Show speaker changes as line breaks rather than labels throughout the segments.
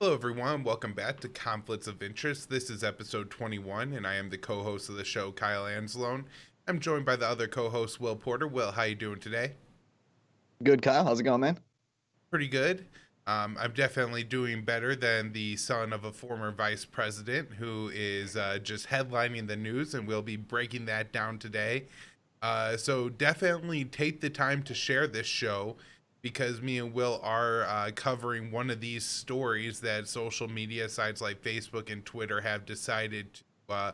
Hello, everyone. Welcome back to Conflicts of Interest. This is episode 21, and I am the co-host of the show, Kyle Anzalone. I'm joined by the other co-host, Will Porter. Will, how you doing today?
Good, Kyle. How's it going, man?
Pretty good. I'm definitely doing better than the son of a former vice president who is just headlining the news, and we'll be breaking that down today. So definitely take the time to share this show because me and Will are covering one of these stories that social media sites like Facebook and Twitter have decided to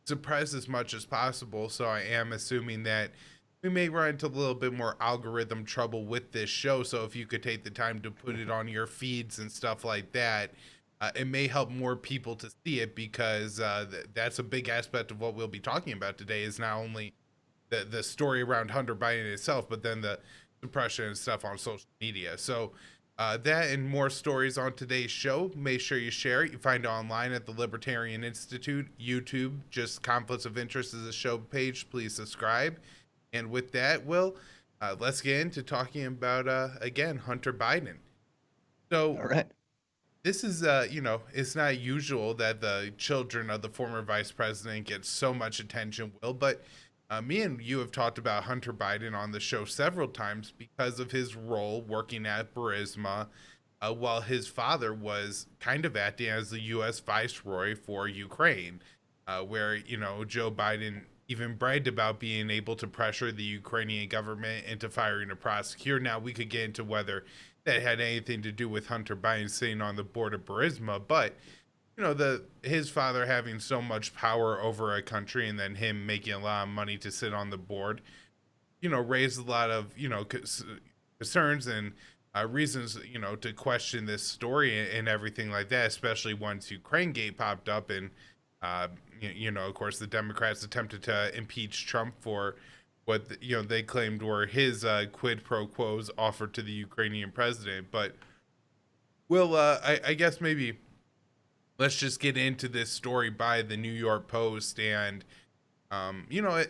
suppress as much as possible. So I am assuming that we may run into a little bit more algorithm trouble with this show. So if you could take the time to put it on your feeds and stuff like that, it may help more people to see it because that's a big aspect of what we'll be talking about today is not only the story around Hunter Biden itself, but then the suppression and stuff on social media. So that and more stories on today's show. Make sure you share it. You find it online at the Libertarian Institute, YouTube. Just Conflicts of Interest is a show page. Please subscribe. And with that, Will, let's get into talking about again Hunter Biden. So
All right.
this is it's not usual that the children of the former vice president get so much attention, Will, but me and you have talked about Hunter Biden on the show several times because of his role working at Burisma, while his father was kind of acting as the U.S. viceroy for Ukraine, where Joe Biden even bragged about being able to pressure the Ukrainian government into firing a prosecutor. Now we could get into whether that had anything to do with Hunter Biden sitting on the board of Burisma, but the his father having so much power over a country and then him making a lot of money to sit on the board, raised a lot of concerns and reasons to question this story and everything like that, especially once Ukraine Gate popped up and of course the Democrats attempted to impeach Trump for what they claimed were his quid pro quos offered to the Ukrainian president. But well, I guess maybe let's just get into this story by the New York Post and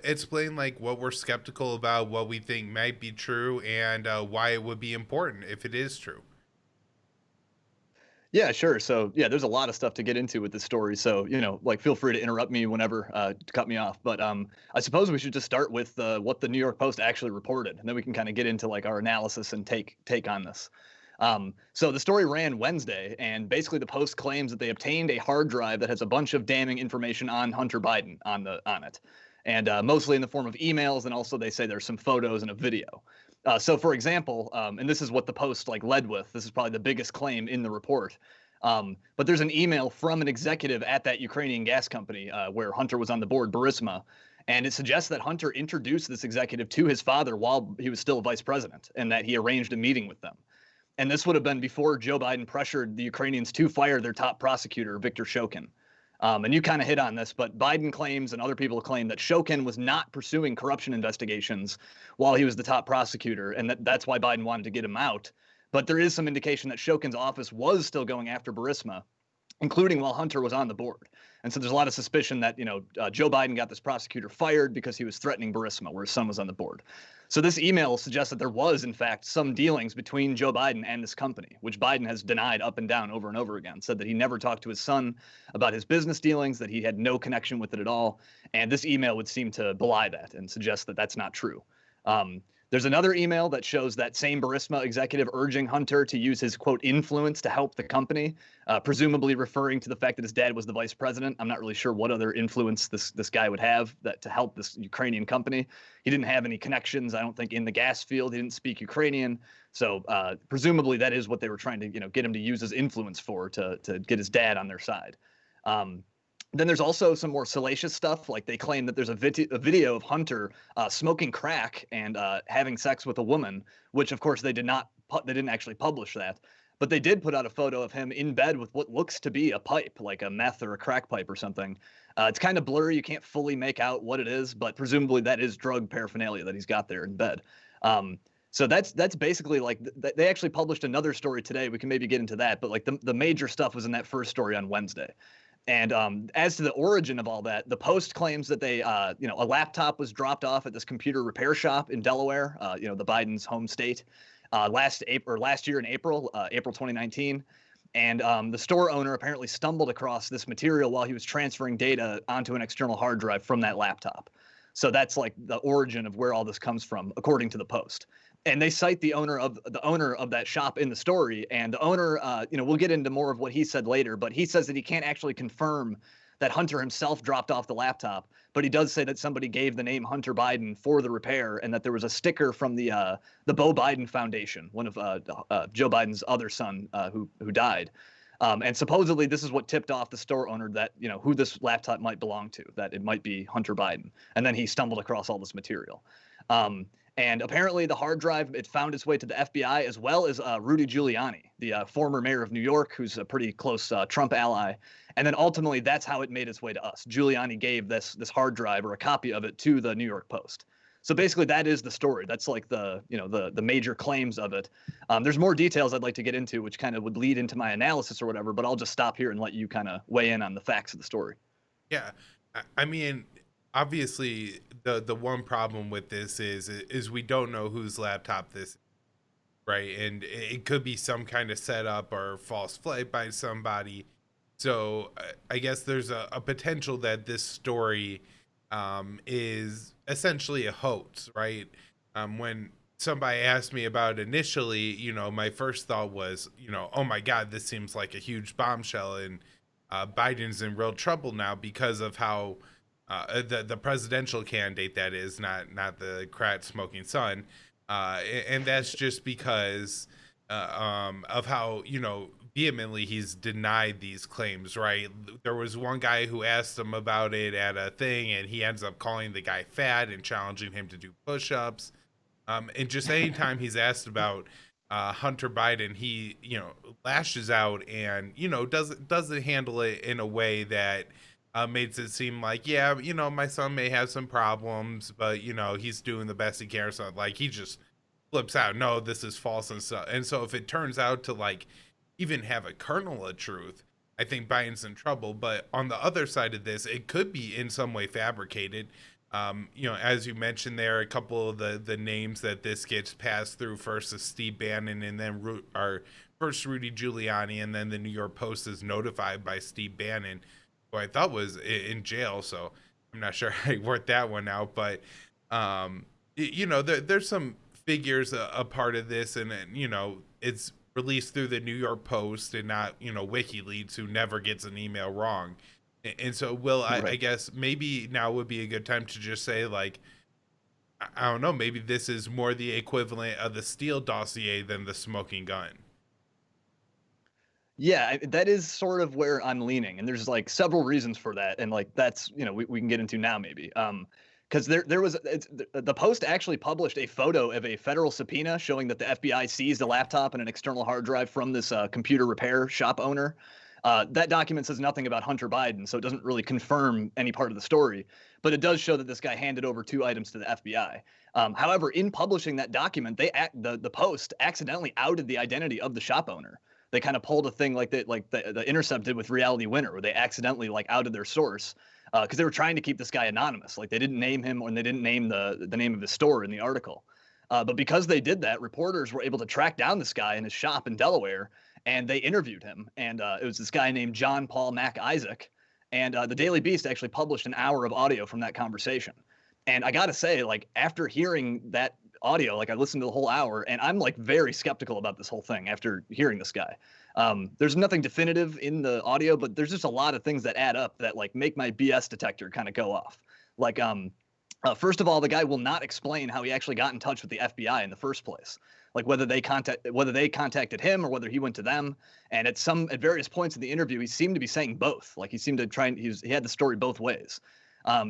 explain like what we're skeptical about, what we think might be true, and why it would be important if it is true.
Yeah, sure. So, yeah, there's a lot of stuff to get into with this story. So, like, feel free to interrupt me whenever to cut me off. But I suppose we should just start with what the New York Post actually reported, and then we can kind of get into like our analysis and take on this. So the story ran Wednesday, and basically the Post claims that they obtained a hard drive that has a bunch of damning information on Hunter Biden on it, and mostly in the form of emails, and also they say there's some photos and a video. So, for example, and this is what the Post like led with. This is probably the biggest claim in the report. But there's an email from an executive at that Ukrainian gas company where Hunter was on the board, Burisma, and it suggests that Hunter introduced this executive to his father while he was still vice president, and that he arranged a meeting with them. And this would have been before Joe Biden pressured the Ukrainians to fire their top prosecutor, Viktor Shokin. And you kind of hit on this, but Biden claims and other people claim that Shokin was not pursuing corruption investigations while he was the top prosecutor, and that's why Biden wanted to get him out. But there is some indication that Shokin's office was still going after Burisma, including while Hunter was on the board. And so there's a lot of suspicion that, Joe Biden got this prosecutor fired because he was threatening Burisma, where his son was on the board. So this email suggests that there was, in fact, some dealings between Joe Biden and this company, which Biden has denied up and down over and over again, said that he never talked to his son about his business dealings, that he had no connection with it at all. And this email would seem to belie that and suggest that that's not true. There's another email that shows that same Burisma executive urging Hunter to use his, quote, influence to help the company, presumably referring to the fact that his dad was the vice president. I'm not really sure what other influence this guy would have to help this Ukrainian company. He didn't have any connections, I don't think, in the gas field. He didn't speak Ukrainian. So presumably that is what they were trying to get him to use his influence for, to get his dad on their side. Then there's also some more salacious stuff. Like they claim that there's a video of Hunter smoking crack and having sex with a woman, which of course they didn't actually publish that. But they did put out a photo of him in bed with what looks to be a pipe, like a meth or a crack pipe or something. It's kind of blurry. You can't fully make out what it is, but presumably that is drug paraphernalia that he's got there in bed. So that's basically like they actually published another story today. We can maybe get into that, but like the major stuff was in that first story on Wednesday. And as to the origin of all that, the Post claims that a laptop was dropped off at this computer repair shop in Delaware, the Biden's home state, last year in April 2019. And the store owner apparently stumbled across this material while he was transferring data onto an external hard drive from that laptop. So that's like the origin of where all this comes from, according to the Post. And they cite the owner of that shop in the story, and the owner, we'll get into more of what he said later, but he says that he can't actually confirm that Hunter himself dropped off the laptop, but he does say that somebody gave the name Hunter Biden for the repair, and that there was a sticker from the Beau Biden Foundation, one of Joe Biden's other son, who died. And supposedly this is what tipped off the store owner that, who this laptop might belong to, that it might be Hunter Biden. And then he stumbled across all this material. And apparently the hard drive, it found its way to the FBI, as well as Rudy Giuliani, the former mayor of New York, who's a pretty close Trump ally. And then ultimately that's how it made its way to us. Giuliani gave this hard drive, or a copy of it, to the New York Post. So basically that is the story. That's like the major claims of it. There's more details I'd like to get into, which kind of would lead into my analysis or whatever, but I'll just stop here and let you kind of weigh in on the facts of the story.
Yeah. I mean, obviously the one problem with this is we don't know whose laptop this is, right? And it could be some kind of setup or false flight by somebody. So I guess there's a potential that this story is essentially a hoax, right? When somebody asked me about it initially, my first thought was, oh my God, this seems like a huge bombshell, and Biden's in real trouble now because of how the presidential candidate, that is, not the crack smoking son, and that's just because of how vehemently he's denied these claims, right? There was one guy who asked him about it at a thing, and he ends up calling the guy fat and challenging him to do push-ups. And just anytime he's asked about Hunter Biden, he lashes out and doesn't handle it in a way that makes it seem like, yeah, my son may have some problems, but he's doing the best he can. So like he just flips out, no, this is false and stuff. And so if it turns out to like even have a kernel of truth, I think Biden's in trouble. But on the other side of this, it could be in some way fabricated. As you mentioned there, a couple of the names that this gets passed through, first is Steve Bannon, and then first Rudy Giuliani, and then the New York Post is notified by Steve Bannon, who I thought was in jail. So I'm not sure I worked that one out, but there's some figures a part of this, and it's released through the New York Post and not WikiLeaks, who never gets an email wrong. And so, Will, I guess maybe now would be a good time to just say, like, I don't know, maybe this is more the equivalent of the Steele dossier than the smoking gun.
Yeah, that is sort of where I'm leaning, and there's like several reasons for that, and like that's we can get into now maybe. Because there was the Post actually published a photo of a federal subpoena showing that the FBI seized a laptop and an external hard drive from this computer repair shop owner. That document says nothing about Hunter Biden, so it doesn't really confirm any part of the story, but it does show that this guy handed over 2 items to the FBI. However, in publishing that document, the Post accidentally outed the identity of the shop owner. They kind of pulled a thing like the Intercept did with Reality Winner, where they accidentally like outed their source because they were trying to keep this guy anonymous. Like they didn't name him, and they didn't name the name of his store in the article. But because they did that, reporters were able to track down this guy in his shop in Delaware, and they interviewed him. And it was this guy named John Paul Mac Isaac. And the Daily Beast actually published an hour of audio from that conversation. And I got to say, like, after hearing that audio, like I listened to the whole hour, and I'm like very skeptical about this whole thing after hearing this guy. There's nothing definitive in the audio, but there's just a lot of things that add up that like make my BS detector kind of go off. Like, first of all, the guy will not explain how he actually got in touch with the FBI in the first place. Like whether they contacted him or whether he went to them. And at various points in the interview, he seemed to be saying both. Like he seemed to he had the story both ways.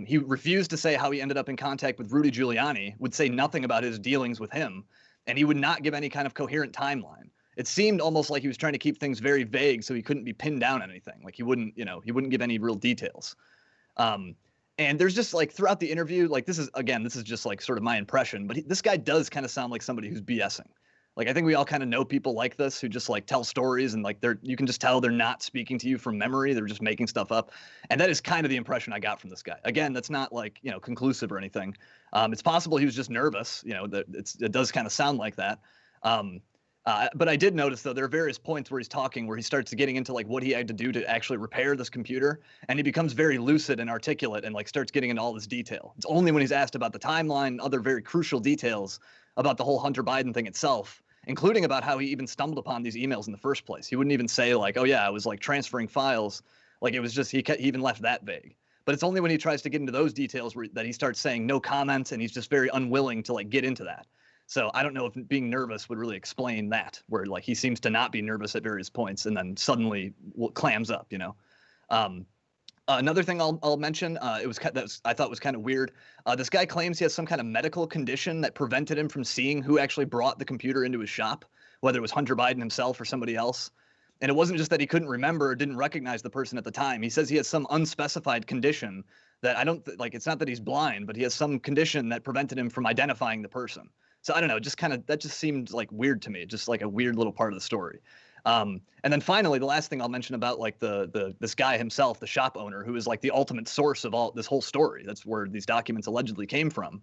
He refused to say how he ended up in contact with Rudy Giuliani, would say nothing about his dealings with him, and he would not give any kind of coherent timeline. It seemed almost like he was trying to keep things very vague so he couldn't be pinned down on anything. Like he wouldn't give any real details. And there's just like throughout the interview, like this is just like sort of my impression, but this guy does kind of sound like somebody who's BSing. Like I think we all kind of know people like this who just like tell stories and like you can just tell they're not speaking to you from memory. They're just making stuff up. And that is kind of the impression I got from this guy. Again, that's not like, conclusive or anything. It's possible he was just nervous, it does kind of sound like that. But I did notice, though, there are various points where he's talking where he starts getting into like what he had to do to actually repair this computer, and he becomes very lucid and articulate and like starts getting into all this detail. It's only when he's asked about the timeline, other very crucial details about the whole Hunter Biden thing itself, including about how he even stumbled upon these emails in the first place. He wouldn't even say like, "Oh yeah, I was like transferring files." Like it was just he even left that vague. But it's only when he tries to get into those details that he starts saying no comment, and he's just very unwilling to like get into that. So I don't know if being nervous would really explain that, where like he seems to not be nervous at various points and then suddenly clams up, you know. Another thing I'll mention, I thought was kind of weird. This guy claims he has some kind of medical condition that prevented him from seeing who actually brought the computer into his shop, whether it was Hunter Biden himself or somebody else. And it wasn't just that he couldn't remember or didn't recognize the person at the time. He says he has some unspecified condition that I don't like. It's not that he's blind, but he has some condition that prevented him from identifying the person. So I don't know, that just seemed like weird to me, just like a weird little part of the story. And then finally, the last thing I'll mention about like this guy himself, the shop owner, who is like the ultimate source of all this whole story. That's where these documents allegedly came from.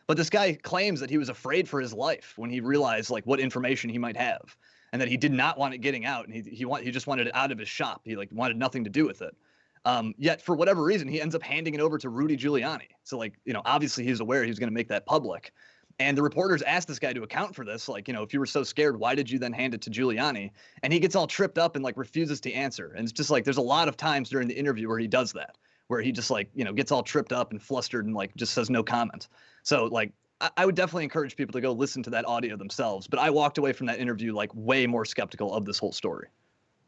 But this guy claims that he was afraid for his life when he realized like what information he might have, and that he did not want it getting out, and he just wanted it out of his shop. He like wanted nothing to do with it. Yet for whatever reason, he ends up handing it over to Rudy Giuliani. So like, you know, obviously he's aware he was going to make that public. And the reporters asked this guy to account for this. Like, you know, if you were so scared, why did you then hand it to Giuliani? And he gets all tripped up and like refuses to answer. And it's just like, there's a lot of times during the interview where he does that, where he just like, you know, gets all tripped up and flustered and like just says no comment. So like, I would definitely encourage people to go listen to that audio themselves. But I walked away from that interview like way more skeptical of this whole story.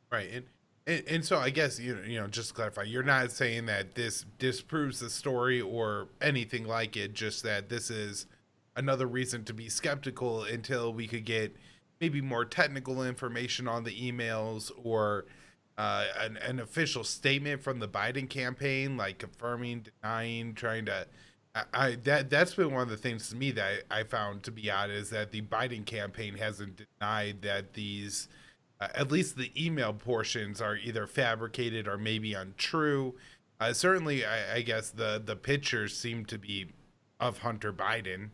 Right. And so I guess, you know, just to clarify, you're not saying that this disproves the story or anything like it, just that this is another reason to be skeptical until we could get maybe more technical information on the emails or an official statement from the Biden campaign, like confirming, denying, trying to. That's been one of the things to me that I found to be odd, is that the Biden campaign hasn't denied that these, at least the email portions, are either fabricated or maybe untrue. Certainly, I guess the pictures seem to be of Hunter Biden.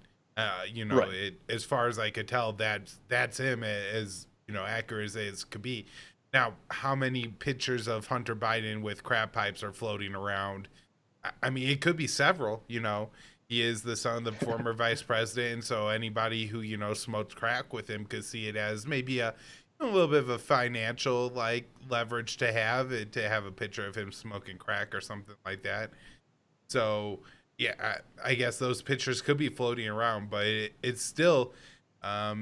You know,
Right.
as far as I could tell, that's him, as you know, accurate as could be. Now, how many pictures of Hunter Biden with crab pipes are floating around? I mean, it could be several. You know, he is the son of the former vice president, and so anybody who, you know, smoked crack with him could see it as maybe a little bit of a financial like leverage to have a picture of him smoking crack or something like that. So yeah, I guess those pictures could be floating around, but it still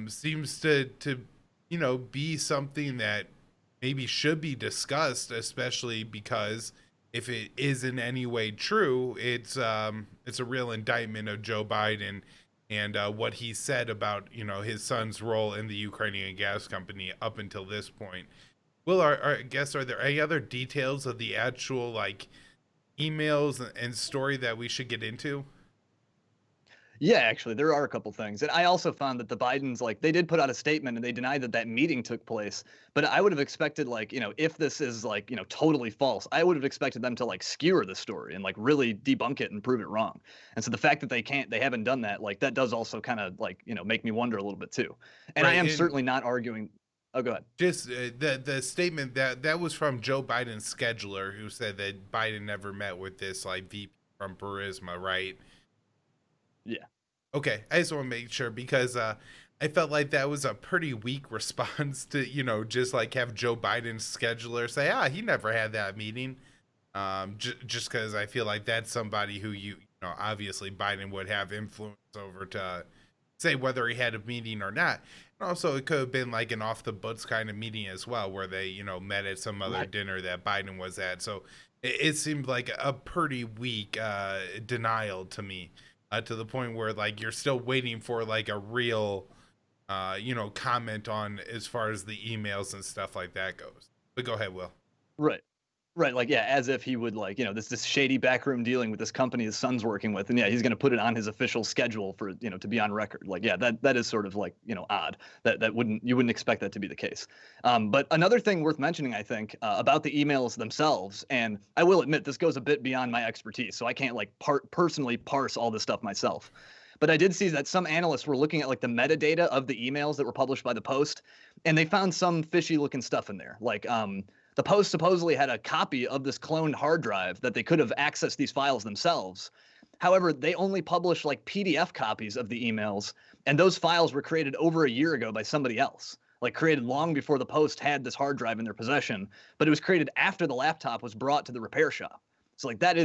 seems to you know, be something that maybe should be discussed, especially because if it is in any way true, it's a real indictment of Joe Biden and what he said about, you know, his son's role in the Ukrainian gas company up until this point. Will, I guess, are there any other details of the actual like emails and story that we should get into?
Yeah, actually, there are a couple things. And I also found that the Bidens, like, they did put out a statement and they denied that that meeting took place. But I would have expected, like, you know, if this is, like, you know, totally false, I would have expected them to, like, skewer the story and, like, really debunk it and prove it wrong. And so the fact that they haven't done that, like, that does also kind of, like, you know, make me wonder a little bit too. And I
Right,
am
and
certainly not arguing. Oh, go ahead.
just the statement that was from Joe Biden's scheduler, who said that Biden never met with this like VP from Burisma, right?
Yeah.
Okay, I just want to make sure because I felt like that was a pretty weak response to, you know, just like have Joe Biden's scheduler say, he never had that meeting. Just because I feel like that's somebody who you know, obviously Biden would have influence over to say whether he had a meeting or not. And also, it could have been like an off the books kind of meeting as well, where they, you know, met at some other
Right.
dinner that Biden was at. So it seemed like a pretty weak denial to me, to the point where like you're still waiting for like a real, you know, comment on as far as the emails and stuff like that goes. But go ahead, Will.
Right. Right, like, yeah, as if he would, like, you know, this shady backroom dealing with this company his son's working with, and yeah, he's gonna put it on his official schedule for, you know, to be on record. Like, yeah, that is sort of like, you know, odd. You wouldn't expect that to be the case. But another thing worth mentioning, I think, about the emails themselves, and I will admit this goes a bit beyond my expertise, so I can't like personally parse all this stuff myself. But I did see that some analysts were looking at like the metadata of the emails that were published by the Post, and they found some fishy looking stuff in there. Like the Post supposedly had a copy of this cloned hard drive that they could have accessed these files themselves. However, they only published like PDF copies of the emails, and those files were created over a year ago by somebody else, like created long before the Post had this hard drive in their possession, but it was created after the laptop was brought to the repair shop. So like that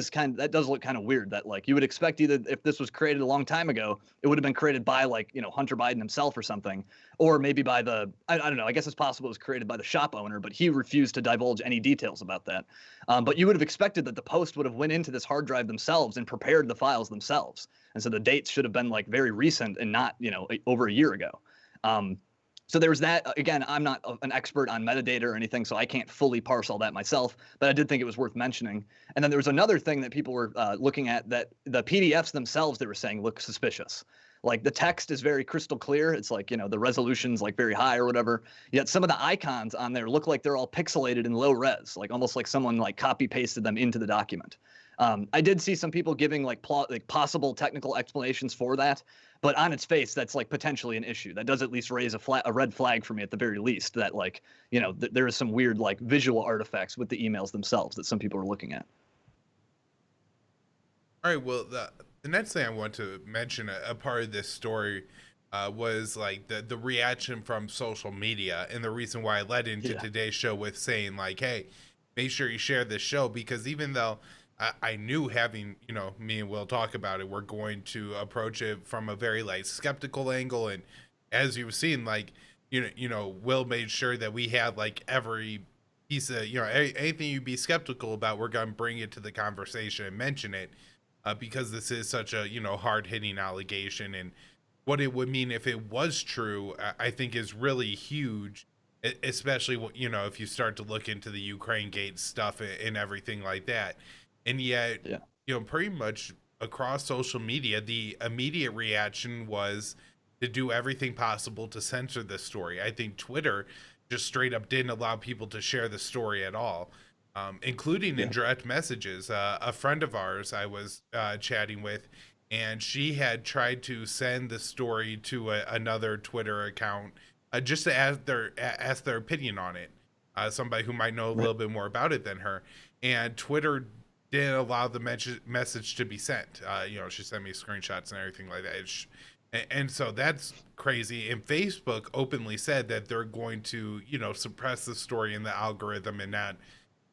does look kind of weird that like you would expect either if this was created a long time ago, it would have been created by like, Hunter Biden himself or something, or maybe by I don't know. I guess it's possible it was created by the shop owner, but he refused to divulge any details about that. But you would have expected that the Post would have went into this hard drive themselves and prepared the files themselves. And so the dates should have been like very recent and not, over a year ago. So there was that. Again, I'm not an expert on metadata or anything, so I can't fully parse all that myself, but I did think it was worth mentioning. And then there was another thing that people were looking at, that the PDFs themselves, they were saying, look suspicious. Like the text is very crystal clear. It's like, the resolution's like very high or whatever. Yet some of the icons on there look like they're all pixelated in low res, like almost like someone like copy pasted them into the document. I did see some people giving like possible technical explanations for that, but on its face, that's like potentially an issue. That does at least raise a red flag for me at the very least, that like, there is some weird like visual artifacts with the emails themselves that some people are looking at.
All right. Well, the next thing I want to mention, a part of this story, was like the reaction from social media, and the reason why I led into today's show with saying like, hey, make sure you share this show, because even though I knew, having, me and Will talk about it, we're going to approach it from a very like skeptical angle, and as you've seen, like, Will made sure that we had like every piece of, anything you'd be skeptical about, we're going to bring it to the conversation and mention it, because this is such a, hard hitting allegation, and what it would mean if it was true, I think is really huge, especially, if you start to look into the Ukraine gate stuff and everything like that. And yet, pretty much across social media, the immediate reaction was to do everything possible to censor this story. I think Twitter just straight up didn't allow people to share the story at all, including in direct messages. A friend of ours I was chatting with, and she had tried to send the story to another Twitter account, just to ask their opinion on it. Somebody who might know a little bit more about it than her. And Twitter didn't allow the message to be sent. She sent me screenshots and everything like that. And so that's crazy. And Facebook openly said that they're going to, suppress the story in the algorithm and not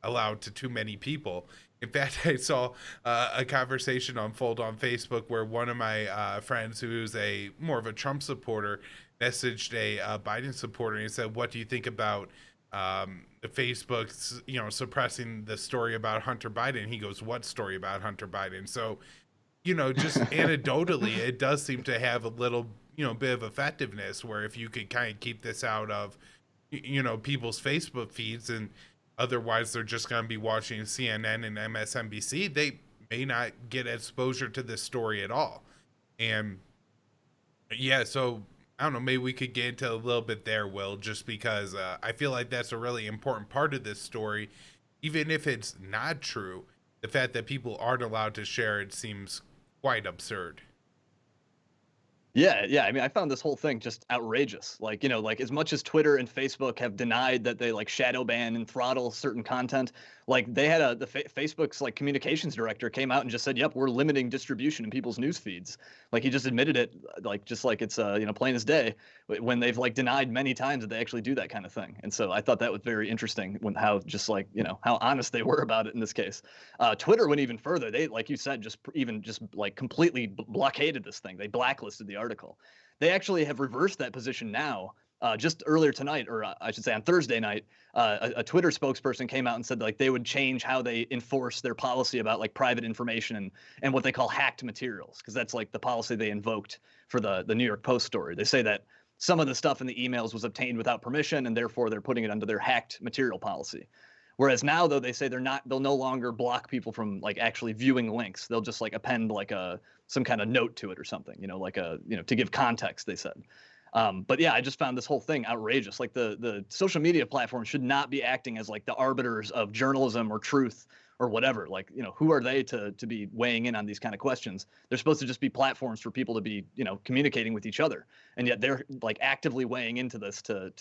allow it to too many people. In fact, I saw a conversation unfold on Facebook where one of my friends, who's more of a Trump supporter, messaged a Biden supporter, and he said, "What do you think about Facebook's, suppressing the story about Hunter Biden?" He goes, "What story about Hunter Biden?" So, just anecdotally, it does seem to have a little, bit of effectiveness, where if you could kind of keep this out of, people's Facebook feeds, and otherwise they're just going to be watching CNN and MSNBC, they may not get exposure to this story at all. And so I don't know, maybe we could get into a little bit there, Will, just because I feel like that's a really important part of this story. Even if it's not true, the fact that people aren't allowed to share it seems quite absurd.
Yeah. I mean, I found this whole thing just outrageous. Like, like as much as Twitter and Facebook have denied that they like shadow ban and throttle certain content, like they had Facebook's like communications director came out and just said, "Yep, we're limiting distribution in people's news feeds." Like he just admitted it, like just like it's plain as day, when they've like denied many times that they actually do that kind of thing. And so I thought that was very interesting, when how just like how honest they were about it in this case. Twitter went even further. They, like you said, just like completely blockaded this thing. They blacklisted the article. They actually have reversed that position now. Just earlier tonight, or I should say on Thursday night, a Twitter spokesperson came out and said like they would change how they enforce their policy about like private information and what they call hacked materials, because that's like the policy they invoked for the New York Post story. They say that some of the stuff in the emails was obtained without permission, and therefore they're putting it under their hacked material policy. Whereas now, though, they say they'll no longer block people from like actually viewing links. They'll just like append like some kind of note to it or something, to give context, they said. But yeah, I just found this whole thing outrageous. Like the social media platform should not be acting as like the arbiters of journalism or truth or whatever. Like, who are they to be weighing in on these kind of questions? They're supposed to just be platforms for people to be, communicating with each other. And yet they're like actively weighing into this to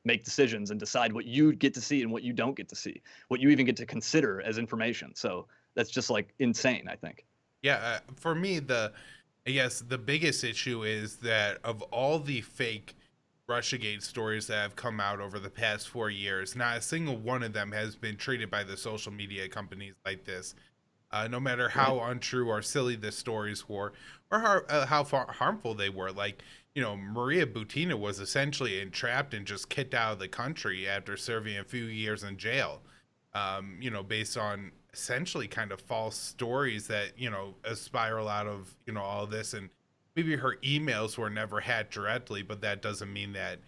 make decisions and decide what you get to see and what you don't get to see, what you even get to consider as information. So that's just like insane, I think.
Yeah, for me, I guess the biggest issue is that of all the fake Russiagate stories that have come out over the past 4 years, not a single one of them has been treated by the social media companies like this. No matter
Right.
how untrue or silly the stories were, or how far harmful they were. Like, Maria Butina was essentially entrapped and just kicked out of the country after serving a few years in jail, based on essentially kind of false stories that, spiral out of, all of this. And maybe her emails were never hacked directly, but that doesn't mean that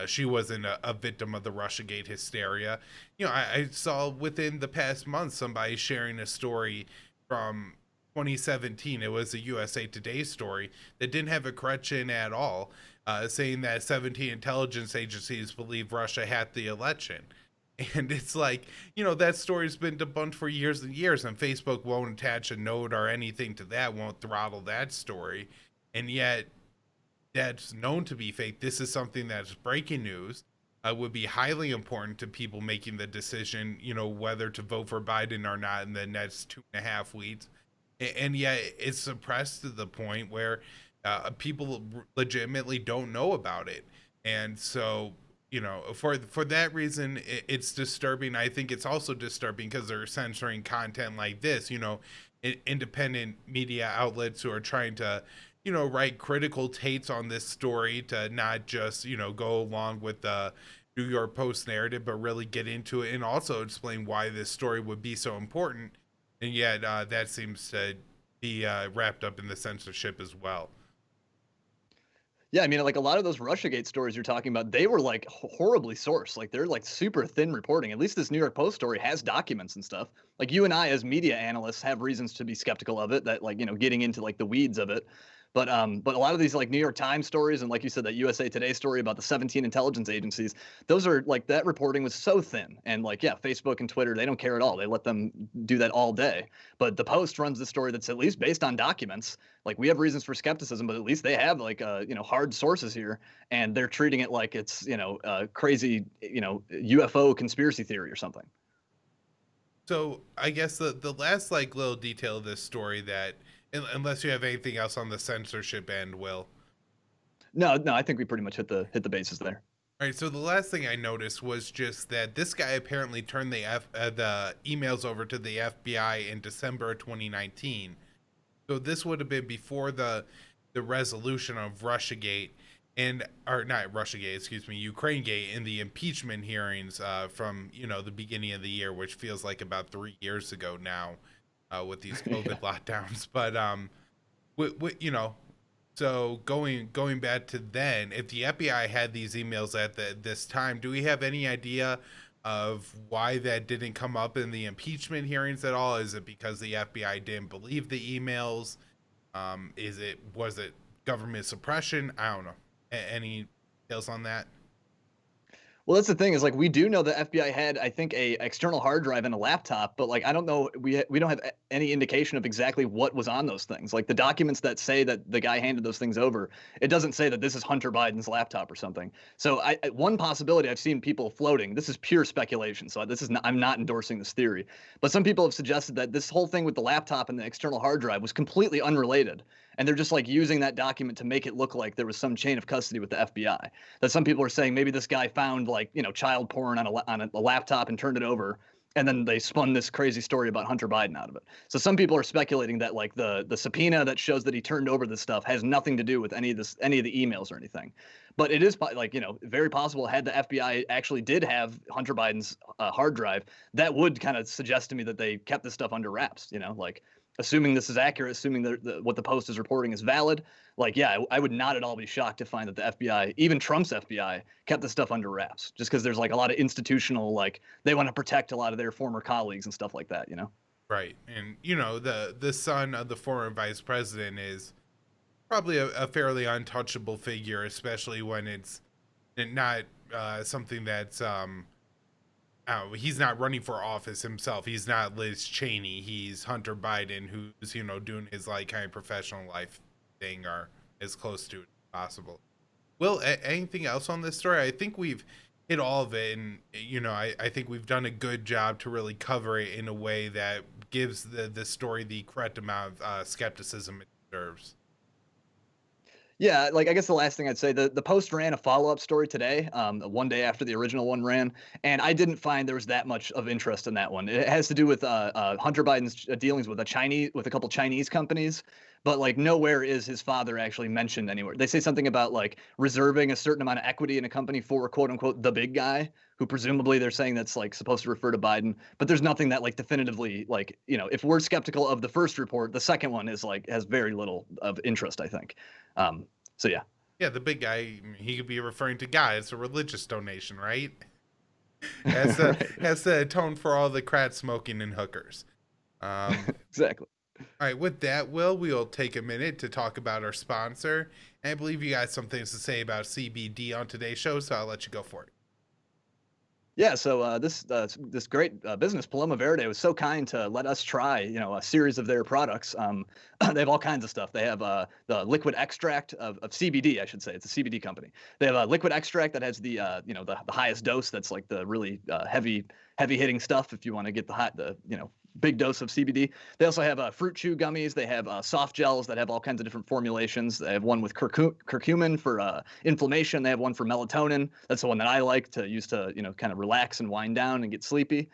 she wasn't a victim of the Russiagate hysteria. I saw within the past month somebody sharing a story from 2017. It was a USA Today story that didn't have a correction at all, saying that 17 intelligence agencies believe Russia hacked the election. And it's like, that story's been debunked for years and years, and Facebook won't attach a note or anything to that, won't throttle that story. And yet, that's known to be fake. This is something that's breaking news. Would be highly important to people making the decision, whether to vote for Biden or not in the next 2.5 weeks. And yet it's suppressed to the point where people legitimately don't know about it. And so, for that reason, it's disturbing. I think it's also disturbing because they're censoring content like this. Independent media outlets who are trying to write critical takes on this story, to not just, go along with the New York Post narrative, but really get into it and also explain why this story would be so important. And yet, that seems to be wrapped up in the censorship as well.
Yeah, I mean, like a lot of those Russiagate stories you're talking about, they were like horribly sourced. Like they're like super thin reporting. At least this New York Post story has documents and stuff. Like you and I, as media analysts, have reasons to be skeptical of it. That like getting into like the weeds of it. But a lot of these like New York Times stories and like you said that USA Today story about the 17 intelligence agencies, those are like that reporting was so thin. And like yeah, Facebook and Twitter, they don't care at all. They let them do that all day. But the Post runs the story that's at least based on documents. Like we have reasons for skepticism, but at least they have like hard sources here, and they're treating it like it's crazy UFO conspiracy theory or something.
So I guess the last like little detail of this story that, unless you have anything else on the censorship end, Will.
No, no, I think we pretty much hit the bases there.
All right, so the last thing I noticed was just that this guy apparently turned the emails over to the FBI in December of 2019. So this would have been before the resolution of Russiagate, and or not Russiagate, excuse me, Ukrainegate, and the impeachment hearings from the beginning of the year, which feels like about 3 years ago now, with these
Yeah.
COVID lockdowns. But so going back to then, if the FBI had these emails at this time, do we have any idea of why that didn't come up in the impeachment hearings at all? Is it because the FBI didn't believe the emails? Was it government suppression? I don't know. Any details on that?
Well, that's the thing is like we do know the FBI had I think a external hard drive and a laptop, but like I don't know we don't have any indication of exactly what was on those things. Like the documents that say that the guy handed those things over, it doesn't say that this is Hunter Biden's laptop or something. So one possibility I've seen people floating. This is pure speculation, so this is not, I'm not endorsing this theory, but some people have suggested that this whole thing with the laptop and the external hard drive was completely unrelated, and they're just like using that document to make it look like there was some chain of custody with the FBI. That some people are saying maybe this guy found like child porn on a laptop and turned it over, and then they spun this crazy story about Hunter Biden out of it. So some people are speculating that like the subpoena that shows that he turned over this stuff has nothing to do with any of the emails or anything. But it is like very possible had the FBI actually did have Hunter Biden's hard drive, that would kind of suggest to me that they kept this stuff under wraps. Like assuming this is accurate, assuming that what the Post is reporting is valid, like, yeah, I would not at all be shocked to find that the FBI, even Trump's FBI, kept this stuff under wraps just because there's like a lot of institutional, like they want to protect a lot of their former colleagues and stuff like that.
Right, and the son of the former vice president is probably a fairly untouchable figure, especially when it's not something that's he's not running for office himself. He's not Liz Cheney. He's Hunter Biden, who's doing his like kind of professional life thing or as close to it as possible. Will, anything else on this story? I think we've hit all of it, and I think we've done a good job to really cover it in a way that gives the story the correct amount of skepticism it deserves.
Yeah, like I guess the last thing I'd say, the Post ran a follow-up story today, one day after the original one ran, and I didn't find there was that much of interest in that one. It has to do with Hunter Biden's dealings with a couple Chinese companies, but like nowhere is his father actually mentioned anywhere. They say something about like reserving a certain amount of equity in a company for quote unquote the big guy, who presumably they're saying that's like supposed to refer to Biden, but there's nothing that like definitively like if we're skeptical of the first report, the second one is like has very little of interest, I think. So yeah.
Yeah, the big guy. He could be referring to guy. It's a religious donation, right? Has to
Right.
has to atone for all the crack smoking and hookers.
Exactly.
All right, with that, we'll take a minute to talk about our sponsor. And I believe you got some things to say about CBD on today's show, so I'll let you go for it.
Yeah, so this great business, Paloma Verde, was so kind to let us try, a series of their products. They have all kinds of stuff. They have the liquid extract of CBD, I should say. It's a CBD company. They have a liquid extract that has the highest dose. That's like the really heavy hitting stuff. If you want to get the big dose of CBD. They also have fruit chew gummies. They have soft gels that have all kinds of different formulations. They have one with curcumin for inflammation. They have one for melatonin. That's the one that I like to use to, kind of relax and wind down and get sleepy.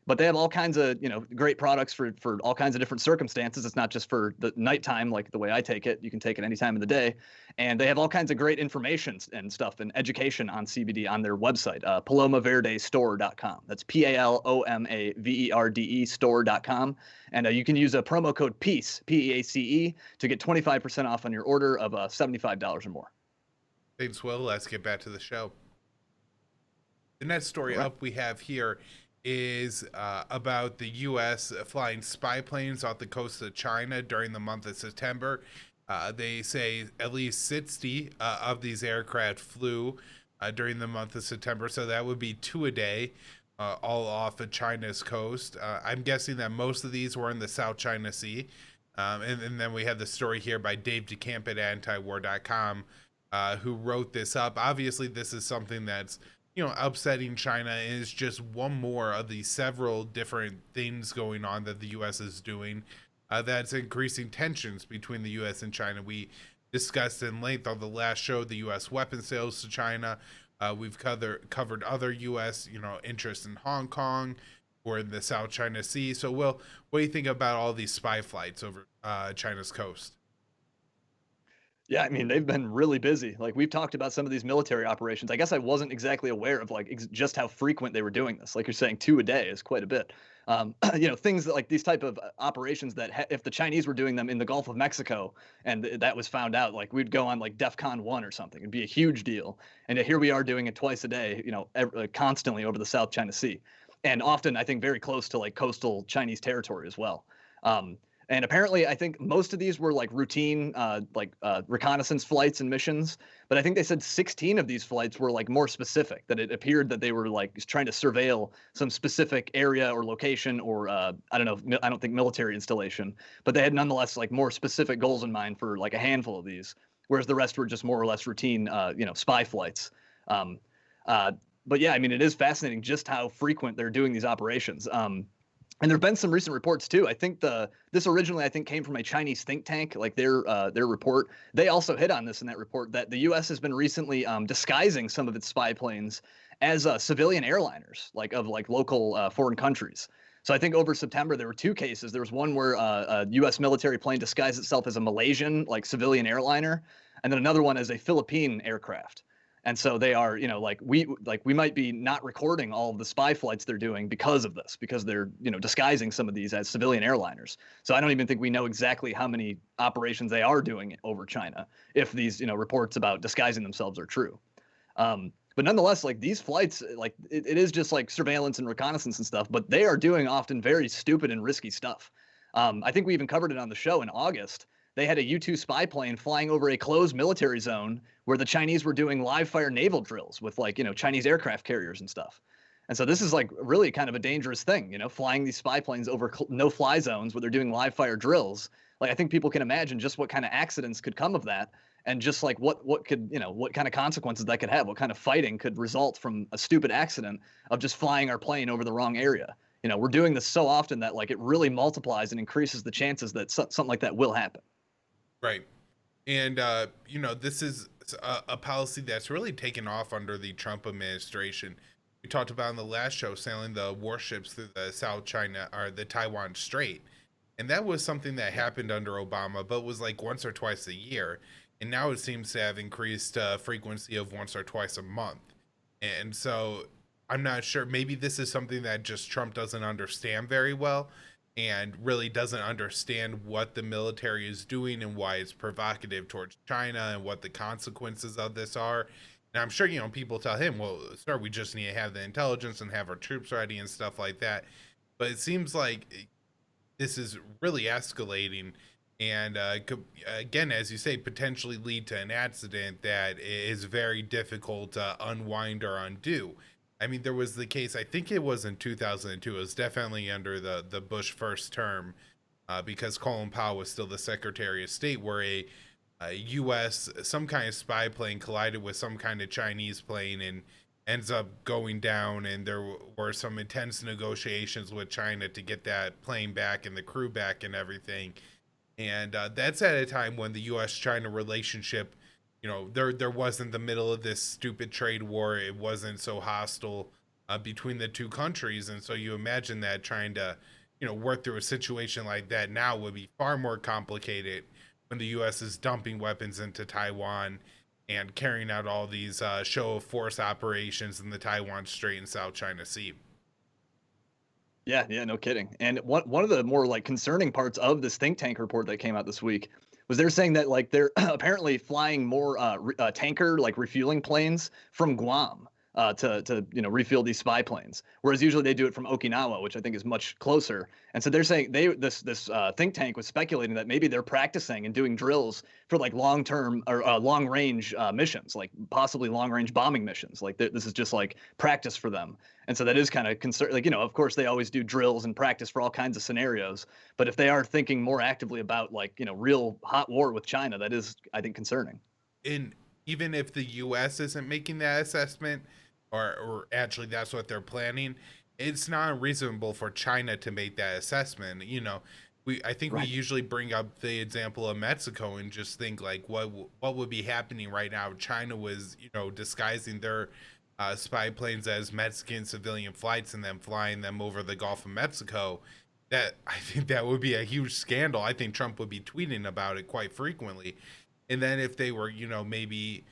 But they have all kinds of, great products for all kinds of different circumstances. It's not just for the nighttime, like the way I take it. You can take it any time of the day. And they have all kinds of great information and stuff and education on CBD on their website, palomaverdestore.com. That's PALOMAVERDE store.com. And you can use a promo code PEACE, PEACE, to get 25% off on your order of $75 or more.
Thanks, Will. Let's get back to the show. The next story up we have here is about the U.S. flying spy planes off the coast of China during the month of September. They say at least 60 of these aircraft flew during the month of September, so that would be 2 a day, all off of China's coast. I'm guessing that most of these were in the South China Sea. And then we have the story here by Dave DeCamp at antiwar.com, who wrote this up. Obviously, this is something that's upsetting China, is just one more of the several different things going on that the U.S. is doing that's increasing tensions between the U.S. and China. We discussed in length on the last show the U.S. weapons sales to China. We've covered other U.S. interests in Hong Kong or in the South China Sea. So, Will, what do you think about all these spy flights over China's coast?
Yeah, I mean, they've been really busy. Like we've talked about some of these military operations. I guess I wasn't exactly aware of like just how frequent they were doing this. Like you're saying, 2 a day is quite a bit. Things that like these type of operations that if the Chinese were doing them in the Gulf of Mexico and that was found out, like we'd go on like DEFCON 1 or something. It'd be a huge deal. And here we are doing it twice a day, constantly over the South China Sea. And often, I think, very close to like coastal Chinese territory as well. And apparently, I think most of these were like routine, reconnaissance flights and missions. But I think they said 16 of these flights were like more specific, that it appeared that they were like trying to surveil some specific area or location or, I don't know, I don't think military installation. But they had nonetheless like more specific goals in mind for like a handful of these, whereas the rest were just more or less routine, spy flights. But yeah, I mean, it is fascinating just how frequent they're doing these operations. And there've been some recent reports too. I think this originally came from a Chinese think tank, like their report. They also hit on this in that report that the U.S. has been recently disguising some of its spy planes as civilian airliners, like local foreign countries. So I think over September there were 2 cases. There was one where a U.S. military plane disguised itself as a Malaysian civilian airliner, and then another one as a Philippine aircraft. And so they are, we might be not recording all of the spy flights they're doing because of this, because they're, disguising some of these as civilian airliners. So I don't even think we know exactly how many operations they are doing over China if these, reports about disguising themselves are true. But nonetheless, like these flights, it is just like surveillance and reconnaissance and stuff, but they are doing often very stupid and risky stuff. I think we even covered it on the show in August. They had a U-2 spy plane flying over a closed military zone where the Chinese were doing live fire naval drills with Chinese aircraft carriers and stuff. And so this is like really kind of a dangerous thing, flying these spy planes over no-fly zones where they're doing live fire drills. Like I think people can imagine just what kind of accidents could come of that, and just like what could what kind of consequences that could have, what kind of fighting could result from a stupid accident of just flying our plane over the wrong area. We're doing this so often that like it really multiplies and increases the chances that something like that will happen.
Right. And, this is a policy that's really taken off under the Trump administration. We talked about in the last show sailing the warships through the South China or the Taiwan Strait. And that was something that happened under Obama, but was like once or twice a year. And now it seems to have increased frequency of once or twice a month. And so I'm not sure. Maybe this is something that just Trump doesn't understand very well and really doesn't understand what the military is doing and why it's provocative towards China and what the consequences of this are. And I'm sure, people tell him, well, sir, we just need to have the intelligence and have our troops ready and stuff like that. But it seems like this is really escalating and could, again, as you say, potentially lead to an accident that is very difficult to unwind or undo. I mean, there was the case, I think it was in 2002. It was definitely under the Bush first term, because Colin Powell was still the Secretary of State, where a U.S., some kind of spy plane collided with some kind of Chinese plane and ends up going down. And there were some intense negotiations with China to get that plane back and the crew back and everything. And that's at a time when the U.S.-China relationship, there wasn't the middle of this stupid trade war. It wasn't so hostile between the two countries. And so you imagine that trying to, work through a situation like that now would be far more complicated when the U.S. is dumping weapons into Taiwan and carrying out all these show of force operations in the Taiwan Strait and South China Sea.
Yeah, yeah, no kidding. And one of the more like concerning parts of this think tank report that came out this week was they're saying that like they're apparently flying more tanker like refueling planes from Guam to refuel these spy planes, whereas usually they do it from Okinawa, which I think is much closer. And so they're saying this think tank was speculating that maybe they're practicing and doing drills for like long term or long range missions, like possibly long range bombing missions. Like this is just like practice for them. And so that is kind of concern. Like, of course they always do drills and practice for all kinds of scenarios. But if they are thinking more actively about like, real hot war with China, that is, I think, concerning.
And even if the U.S. isn't making that assessment, or actually that's what they're planning, it's not unreasonable for China to make that assessment. I think we
Right.
usually bring up the example of Mexico and just think like what would be happening right now. China was disguising their spy planes as Mexican civilian flights and then flying them over the Gulf of Mexico. That I think that would be a huge scandal. I think Trump would be tweeting about it quite frequently. And then if they were, maybe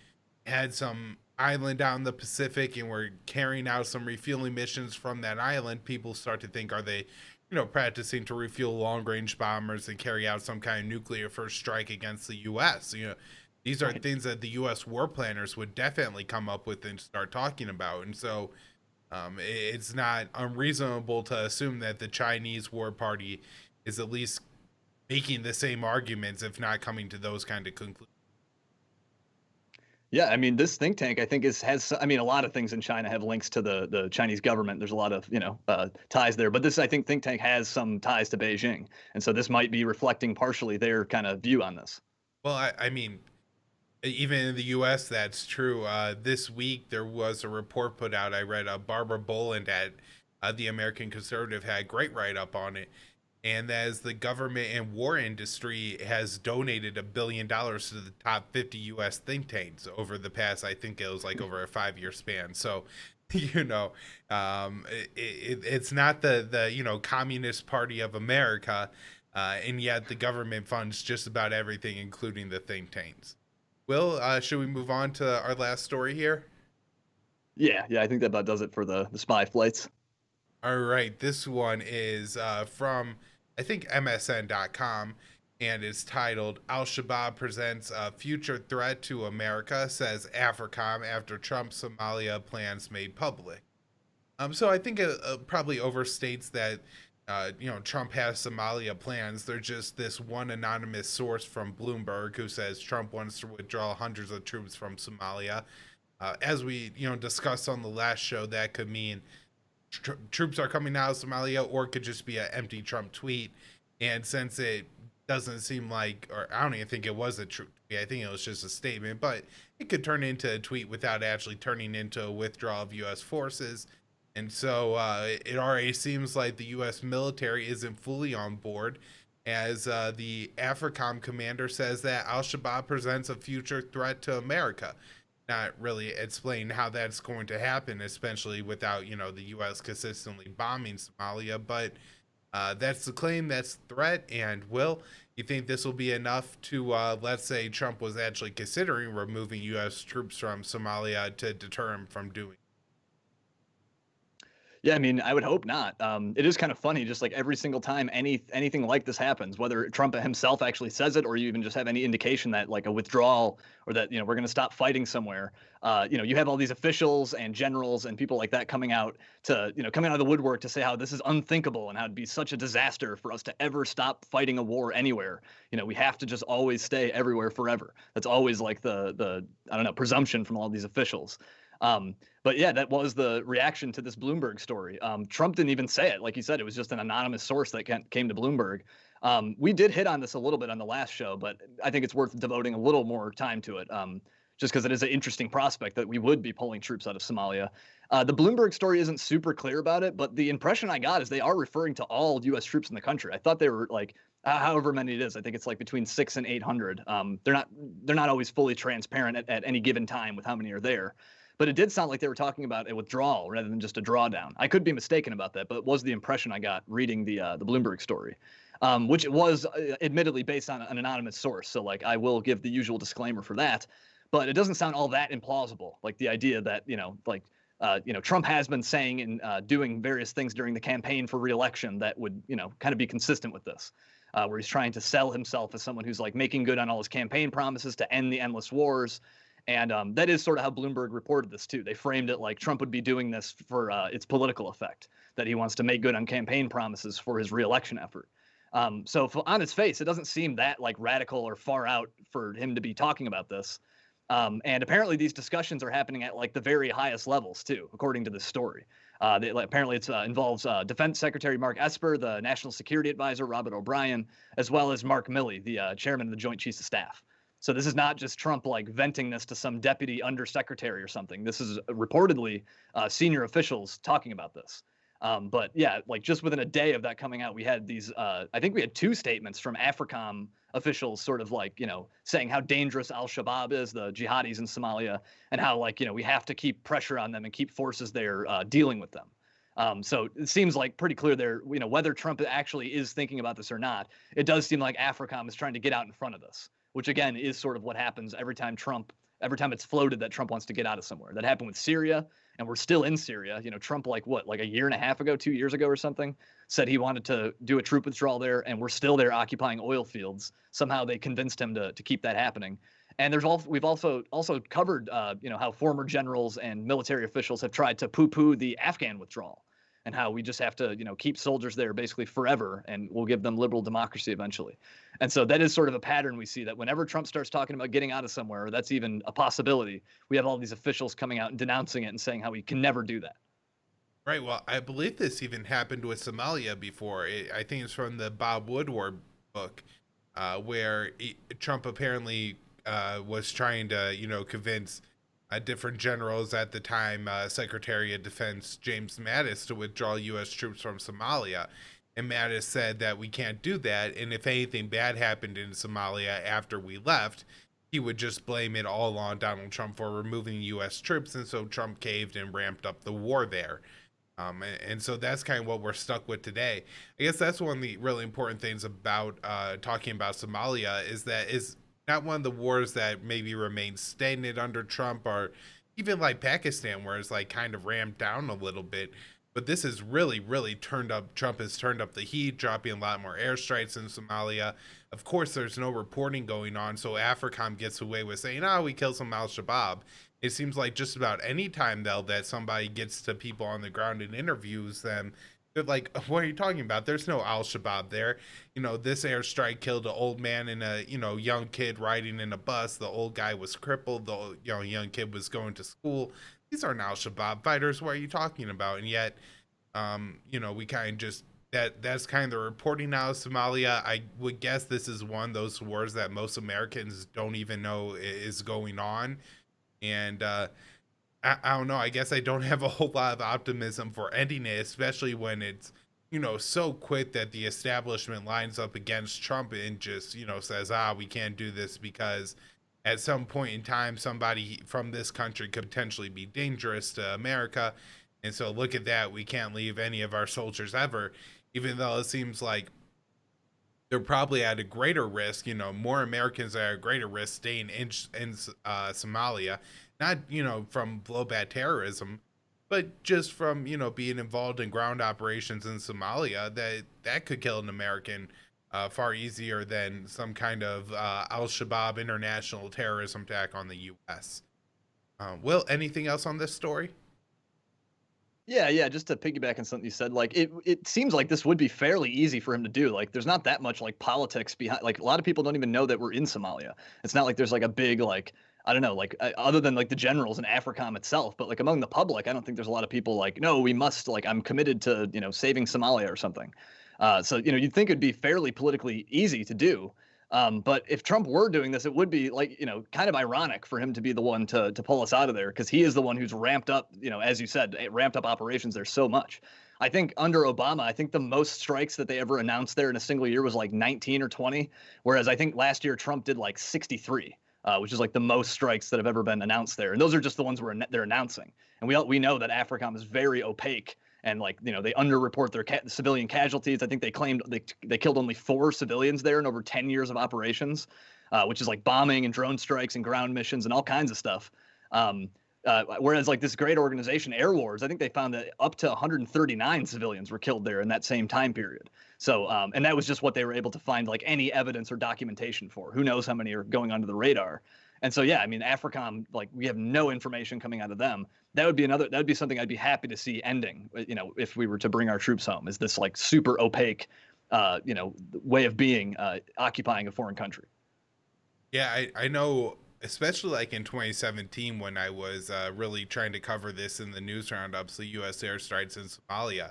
had some island out in the Pacific and were carrying out some refueling missions from that island, people start to think, are they, practicing to refuel long range bombers and carry out some kind of nuclear first strike against the US? These are
Right.
things that the US war planners would definitely come up with and start talking about. And so it's not unreasonable to assume that the Chinese war party is at least making the same arguments, if not coming to those kind of conclusions.
Yeah, I mean, this think tank, I think, I mean, a lot of things in China have links to the Chinese government. There's a lot of ties there, but this, I think tank has some ties to Beijing, and so this might be reflecting partially their kind of view on this.
Well, I mean, even in the U.S., that's true. This week, there was a report put out. I read Barbara Boland at the American Conservative had a great write up on it. And as the government and war industry has donated $1 billion to the top 50 U.S. think tanks over the past, I think it was like over a 5 year span. So, it's not the Communist Party of America, and yet the government funds just about everything, including the think tanks. Will, should we move on to our last story here?
Yeah, yeah, I think that about does it for the spy flights.
All right, this one is from, I think, MSN.com, and it's titled Al-Shabaab presents a future threat to America, says AFRICOM after Trump Somalia plans made public. So I think it probably overstates that, Trump has Somalia plans. They're just this one anonymous source from Bloomberg who says Trump wants to withdraw hundreds of troops from Somalia. As we, discussed on the last show, that could mean troops are coming out of Somalia, or it could just be an empty Trump tweet. And since it doesn't seem like, or I don't even think it was a true tweet, I think it was just a statement, but it could turn into a tweet without actually turning into a withdrawal of U.S. forces. And so it already seems like the U.S. military isn't fully on board, as the AFRICOM commander says that Al-Shabaab presents a future threat to America. Not really explain how that's going to happen, especially without, the U.S. consistently bombing Somalia. But that's the claim, that's the threat. And Will, you think this will be enough to, let's say Trump was actually considering removing U.S. troops from Somalia to deter him from doing?
Yeah, I mean, I would hope not. It is kind of funny, just like every single time anything like this happens, whether Trump himself actually says it, or you even just have any indication that like a withdrawal, or that we're going to stop fighting somewhere. You have all these officials and generals and people like that coming out coming out of the woodwork to say how this is unthinkable and how it'd be such a disaster for us to ever stop fighting a war anywhere. We have to just always stay everywhere forever. That's always like the I don't know, presumption from all these officials. But yeah, that was the reaction to this Bloomberg story. Trump didn't even say it. Like you said, it was just an anonymous source that came to Bloomberg. We did hit on this a little bit on the last show, but I think it's worth devoting a little more time to it, just because it is an interesting prospect that we would be pulling troops out of Somalia. The Bloomberg story isn't super clear about it, but the impression I got is they are referring to all U.S. troops in the country. I thought they were like, however many it is. I think it's like between 600 and 800. They're not always fully transparent at any given time with how many are there. But it did sound like they were talking about a withdrawal rather than just a drawdown. I could be mistaken about that, but it was the impression I got reading the Bloomberg story, which it was admittedly based on an anonymous source. So like I will give the usual disclaimer for that, but it doesn't sound all that implausible. Like the idea that Trump has been saying and doing various things during the campaign for re-election that would kind of be consistent with this. Where he's trying to sell himself as someone who's like making good on all his campaign promises to end the endless wars. And that is sort of how Bloomberg reported this too. They framed it like Trump would be doing this for its political effect, that he wants to make good on campaign promises for his reelection effort. So on its face, it doesn't seem that like radical or far out for him to be talking about this. And apparently these discussions are happening at like the very highest levels too, according to this story. Apparently it involves Defense Secretary Mark Esper, the National Security Advisor Robert O'Brien, as well as Mark Milley, the chairman of the Joint Chiefs of Staff. So this is not just Trump like venting this to some deputy undersecretary or something. This is reportedly senior officials talking about this. But yeah, like just within a day of that coming out, we had these, I think we had two statements from AFRICOM officials sort of like, saying how dangerous Al-Shabaab is, the jihadis in Somalia, and how like, we have to keep pressure on them and keep forces there dealing with them. So it seems like pretty clear there, whether Trump actually is thinking about this or not, it does seem like AFRICOM is trying to get out in front of this, which again is sort of what happens every time it's floated that Trump wants to get out of somewhere. That happened with Syria, and we're still in Syria. Trump like a year and a half ago, 2 years ago or something, said he wanted to do a troop withdrawal there, and we're still there occupying oil fields. Somehow they convinced him to keep that happening. And we've also covered how former generals and military officials have tried to poo-poo the Afghan withdrawal, and how we just have to, keep soldiers there basically forever, and we'll give them liberal democracy eventually. And so that is sort of a pattern we see, that whenever Trump starts talking about getting out of somewhere, or that's even a possibility, we have all these officials coming out and denouncing it and saying how we can never do that.
Right. Well, I believe this even happened with Somalia before. I think it's from the Bob Woodward book, where Trump apparently was trying to, convince different generals at the time, Secretary of Defense James Mattis, to withdraw U.S. troops from Somalia. And Mattis said that we can't do that. And if anything bad happened in Somalia after we left, he would just blame it all on Donald Trump for removing U.S. troops. And so Trump caved and ramped up the war there. And so that's kind of what we're stuck with today. I guess that's one of the really important things about talking about Somalia, is that is not one of the wars that maybe remains stagnant under Trump, or even like Pakistan, where it's like kind of ramped down a little bit. But this is really, really turned up. Trump has turned up the heat, dropping a lot more airstrikes in Somalia. Of course, there's no reporting going on, so AFRICOM gets away with saying, "Oh, we killed some Al-Shabaab." It seems like just about any time, though, that somebody gets to people on the ground and interviews them, they're like, "What are you talking about? There's no Al-Shabaab there. This airstrike killed an old man and a, young kid riding in a bus. The old guy was crippled. The, young kid was going to school. These aren't Al-Shabaab fighters. What are you talking about?" And yet We kind of just that's kind of the reporting now of Somalia. I would guess this is one of those wars that most Americans don't even know is going on, and I don't know. I guess I don't have a whole lot of optimism for ending it, especially when it's so quick that the establishment lines up against Trump and just says, we can't do this because at some point in time somebody from this country could potentially be dangerous to America, and so look at that, we can't leave any of our soldiers ever, even though it seems like they're probably at a greater risk. More Americans are at a greater risk staying in Somalia, not from blowback terrorism, but just from being involved in ground operations in Somalia. That could kill an American far easier than some kind of Al-Shabaab international terrorism attack on the U.S. Will, anything else on this story?
Yeah, yeah. Just to piggyback on something you said, like it seems like this would be fairly easy for him to do. Like, there's not that much like politics behind. Like, a lot of people don't even know that we're in Somalia. It's not like there's like a big like I don't know, like other than like the generals in AFRICOM itself, but like among the public, I don't think there's a lot of people like, no, we must like I'm committed to saving Somalia or something. So you'd think it'd be fairly politically easy to do. But if Trump were doing this, it would be like, kind of ironic for him to be the one to pull us out of there because he is the one who's ramped up, as you said, ramped up operations there so much. I think under Obama, I think the most strikes that they ever announced there in a single year was like 19 or 20, whereas I think last year Trump did like 63, which is like the most strikes that have ever been announced there. And those are just the ones they're announcing. And we know that AFRICOM is very opaque and like they underreport their civilian casualties. I think they claimed they killed only 4 civilians there in over 10 years of operations, which is like bombing and drone strikes and ground missions and all kinds of stuff. Whereas like this great organization, Air Wars, I think they found that up to 139 civilians were killed there in that same time period. So, and that was just what they were able to find like any evidence or documentation for. Who knows how many are going under the radar? And so, yeah, I mean, AFRICOM, like we have no information coming out of them. That would be something I'd be happy to see ending, if we were to bring our troops home, is this like super opaque, way of being, occupying a foreign country.
Yeah, I know, especially like in 2017 when I was really trying to cover this in the news roundups, the U.S. airstrikes in Somalia.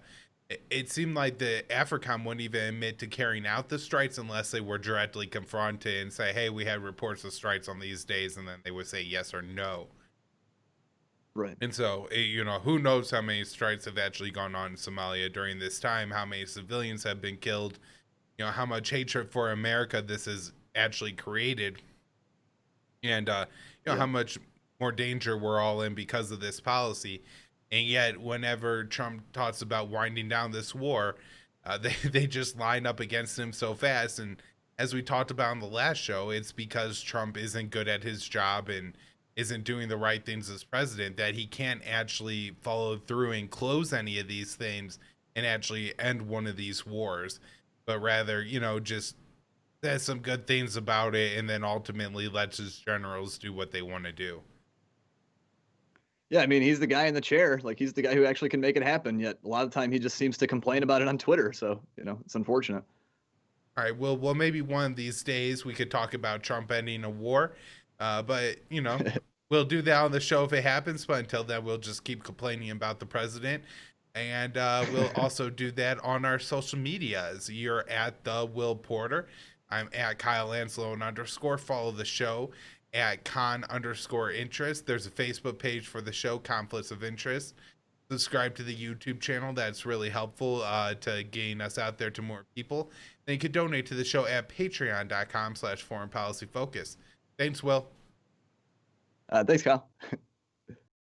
It seemed like the AFRICOM wouldn't even admit to carrying out the strikes unless they were directly confronted and say, hey, we had reports of strikes on these days, and then they would say yes or no.
Right.
And so, who knows how many strikes have actually gone on in Somalia during this time, how many civilians have been killed, how much hatred for America this has actually created, and
Yeah.
how much more danger we're all in because of this policy. And yet whenever Trump talks about winding down this war, they just line up against him so fast. And as we talked about on the last show, it's because Trump isn't good at his job and isn't doing the right things as president that he can't actually follow through and close any of these things and actually end one of these wars, but rather just says some good things about it and then ultimately lets his generals do what they want to do.
Yeah, I mean, he's the guy in the chair. Like, he's the guy who actually can make it happen. Yet a lot of the time he just seems to complain about it on Twitter. So, it's unfortunate.
All right, well, maybe one of these days we could talk about Trump ending a war, but we'll do that on the show if it happens. But until then, we'll just keep complaining about the president, and we'll also do that on our social medias. You're at the Will Porter. I'm at Kyle Anslow _. Follow the show at con_interest. There's a Facebook page for the show, Conflicts of Interest. Subscribe to the YouTube channel. That's really helpful to getting us out there to more people. Then you could donate to the show at patreon.com/foreign policy focus. Thanks, Will.
Thanks, Kyle.